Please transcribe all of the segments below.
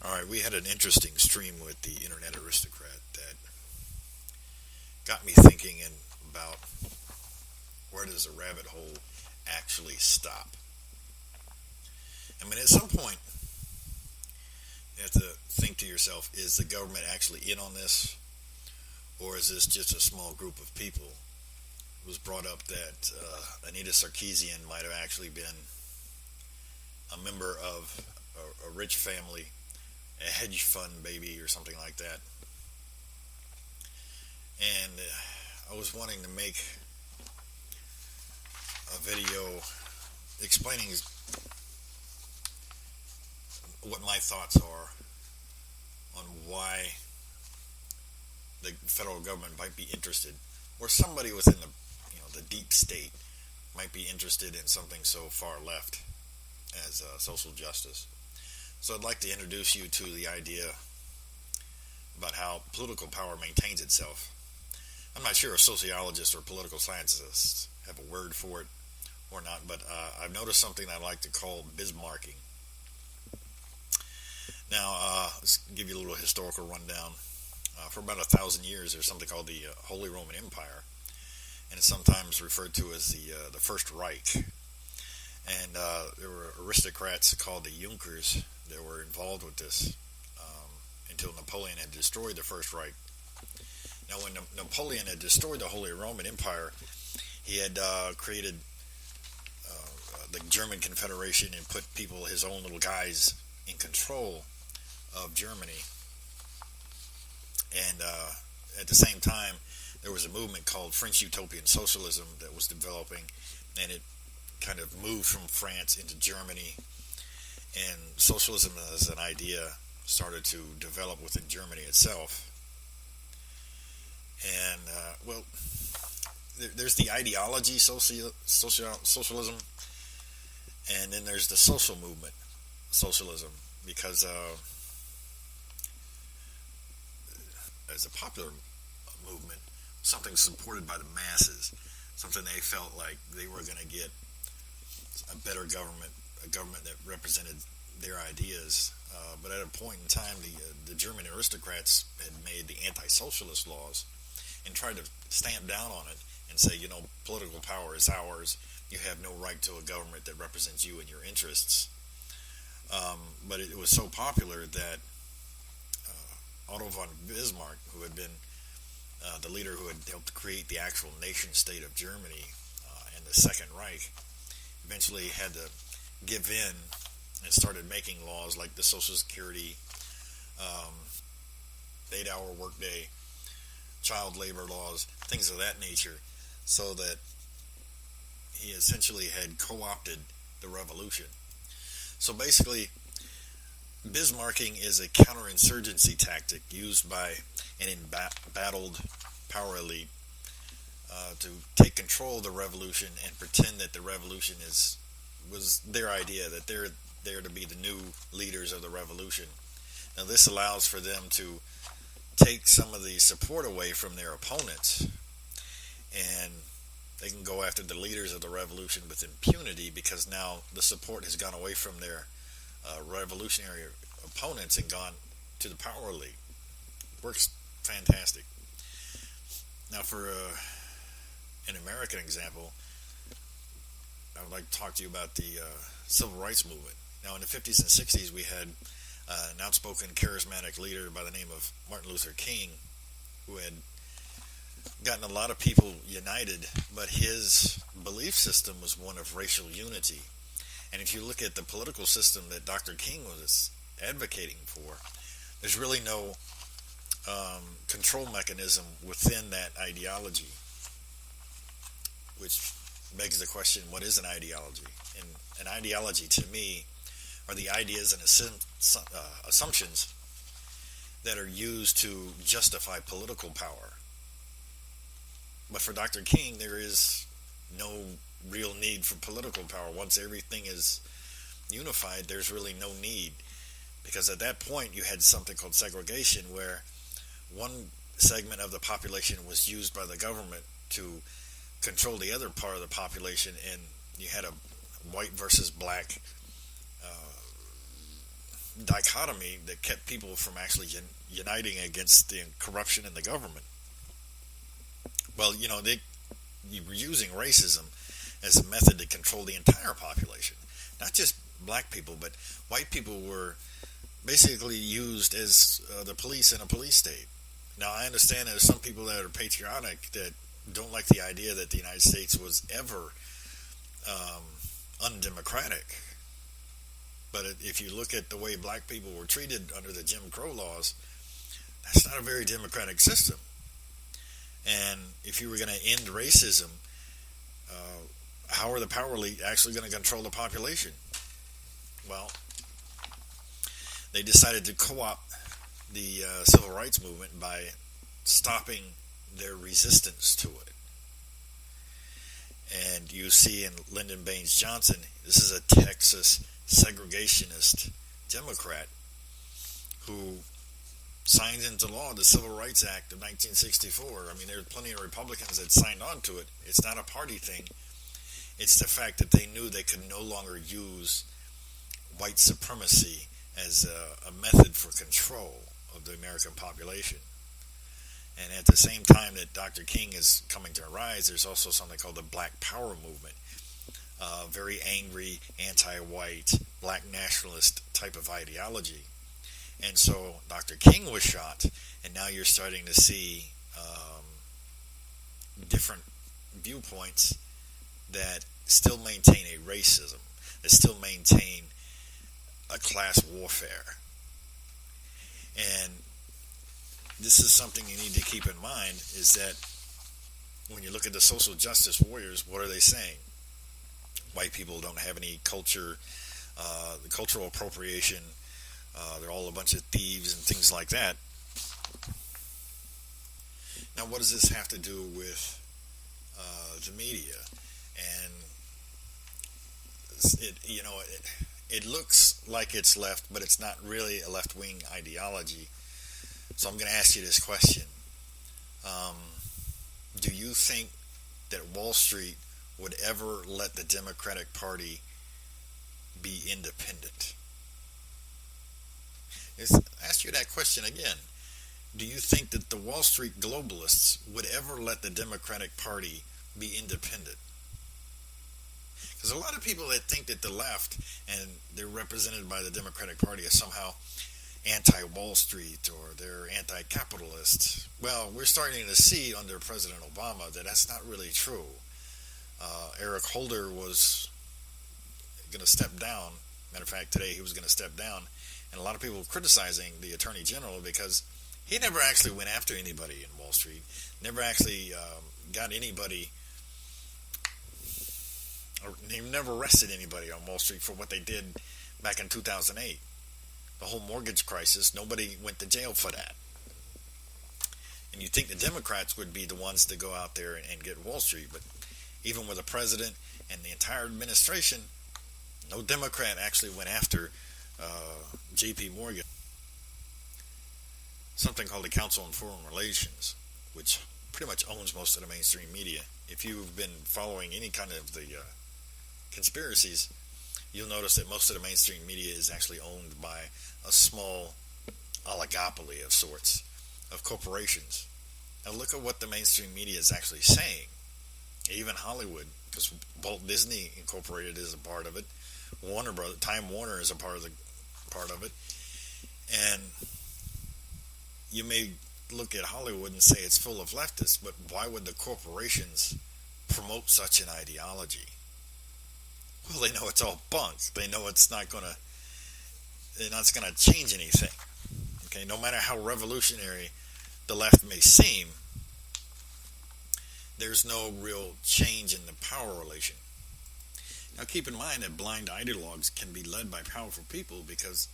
All right, we had an interesting stream with the Internet Aristocrat that got me thinking about where does a rabbit hole actually stop? I mean, at some point, you have to think to yourself, is the government actually in on this? Or is this just a small group of people? It was brought up that Anita Sarkeesian might have actually been a member of a rich family, a hedge fund baby or something like that. And I was wanting to make a video explaining what my thoughts are on why the federal government might be interested, or somebody within the deep state might be interested in something so far left as social justice. So I'd like to introduce you to the idea about how political power maintains itself. I'm not sure if sociologists or political scientists have a word for it or not, but I've noticed something I like to call Bismarcking. Now, let's give you a little historical rundown. For about 1,000 years, there's something called the Holy Roman Empire, and it's sometimes referred to as the First Reich. And there were aristocrats called the Junkers that were involved with this until Napoleon had destroyed the First Reich. Now, when Napoleon had destroyed the Holy Roman Empire, he had created the German Confederation and put people, his own little guys, in control of Germany. And at the same time, there was a movement called French Utopian Socialism that was developing, and it kind of moved from France into Germany. And socialism as an idea started to develop within Germany itself. And, there's the ideology, socialism, and then there's the social movement, socialism, because as a popular movement, something supported by the masses, something they felt like they were going to get a better government, a government that represented their ideas. But at a point in time, the German aristocrats had made the anti-socialist laws and tried to stamp down on it and say, political power is ours. You have no right to a government that represents you and your interests. But it was so popular that Otto von Bismarck, who had been the leader who had helped create the actual nation state of Germany and the Second Reich, eventually had to give in and started making laws like the Social Security, 8-hour workday, child labor laws, things of that nature, so that he essentially had co-opted the revolution. So basically, Bismarcking is a counterinsurgency tactic used by an embattled power elite to take control of the revolution and pretend that the revolution was their idea, that they're there to be the new leaders of the revolution. Now, this allows for them to take some of the support away from their opponents, and they can go after the leaders of the revolution with impunity because now the support has gone away from their revolutionary opponents and gone to the power elite. Works fantastic. Now, for an American example, I would like to talk to you about the civil rights movement. Now, in the 50s and 60s, we had an outspoken, charismatic leader by the name of Martin Luther King, who had gotten a lot of people united, but his belief system was one of racial unity. And if you look at the political system that Dr. King was advocating for, there's really no control mechanism within that ideology, which begs the question, what is an ideology? And an ideology, to me, are the ideas and assumptions that are used to justify political power. But for Dr. King, there is no real need for political power. Once everything is unified, there's really no need. Because at that point, you had something called segregation, where one segment of the population was used by the government to control the other part of the population, and you had a white versus black dichotomy that kept people from actually uniting against the corruption in the government. Well, you were using racism as a method to control the entire population, not just black people, but white people were basically used as the police in a police state. Now, I understand there's some people that are patriotic that don't like the idea that the United States was ever undemocratic. But if you look at the way black people were treated under the Jim Crow laws, that's not a very democratic system. And if you were going to end racism, how are the power elite actually going to control the population? Well, they decided to co-opt the civil rights movement by stopping their resistance to it. And you see in Lyndon Baines Johnson, this is a Texas segregationist Democrat who signed into law the Civil Rights Act of 1964. I mean, there are plenty of Republicans that signed on to it. It's not a party thing. It's the fact that they knew they could no longer use white supremacy as a method for control of the American population. And at the same time that Dr. King is coming to a rise, there's also something called the Black Power movement. Very angry, anti-white, black nationalist type of ideology. And so Dr. King was shot, and now you're starting to see different viewpoints that still maintain a racism, that still maintain a class warfare. And this is something you need to keep in mind, is that when you look at the social justice warriors, what are they saying? White people don't have any culture, the cultural appropriation, they're all a bunch of thieves and things like that. Now, what does this have to do with the media? And it looks like it's left, but it's not really a left-wing ideology. So I'm going to ask you this question. Do you think that Wall Street would ever let the Democratic Party be independent? Ask you that question again. Do you think that the Wall Street globalists would ever let the Democratic Party be independent? Because a lot of people that think that the left, and they're represented by the Democratic Party, are somehow anti-Wall Street or they're anti-capitalist. Well, we're starting to see under President Obama that that's not really true. Eric Holder was going to step down. Matter of fact, today he was going to step down. And a lot of people were criticizing the Attorney General because he never actually went after anybody in Wall Street, never actually got anybody, or he never arrested anybody on Wall Street for what they did back in 2008. The whole mortgage crisis, nobody went to jail for that. And you think the Democrats would be the ones to go out there and get Wall Street, but even with the president and the entire administration, no Democrat actually went after J.P. Morgan. Something called the Council on Foreign Relations, which pretty much owns most of the mainstream media. If you've been following any kind of the conspiracies, you'll notice that most of the mainstream media is actually owned by a small oligopoly of sorts, of corporations. Now look at what the mainstream media is actually saying. Even Hollywood, because Walt Disney Incorporated is a part of it. Warner Brothers, Time Warner is a part of it. And you may look at Hollywood and say it's full of leftists, but why would the corporations promote such an ideology? Well, they know it's all bunk. They know it's not going to change anything. Okay, no matter how revolutionary the left may seem, there's no real change in the power relation. Now keep in mind that blind ideologues can be led by powerful people because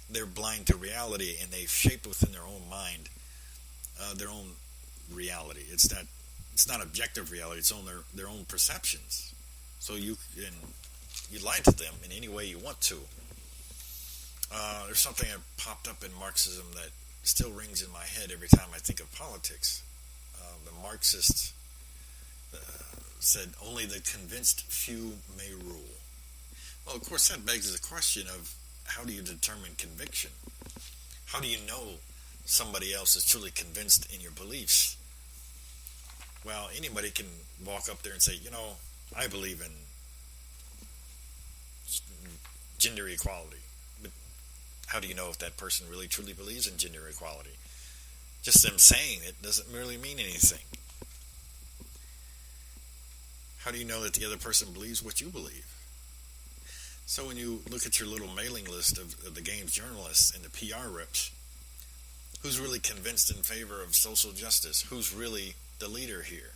they're blind to reality and they've shaped within their own mind their own reality. It's not objective reality. It's on their own perceptions. So you lie to them in any way you want to. There's something that popped up in Marxism that still rings in my head every time I think of politics. The Marxists said only the convinced few may rule. Well, of course, that begs the question of how do you determine conviction? How do you know somebody else is truly convinced in your beliefs? Well, anybody can walk up there and say, I believe in gender equality. But how do you know if that person really truly believes in gender equality? Just them saying it doesn't really mean anything. How do you know that the other person believes what you believe? So when you look at your little mailing list of the game's journalists and the PR reps, who's really convinced in favor of social justice? Who's really the leader here?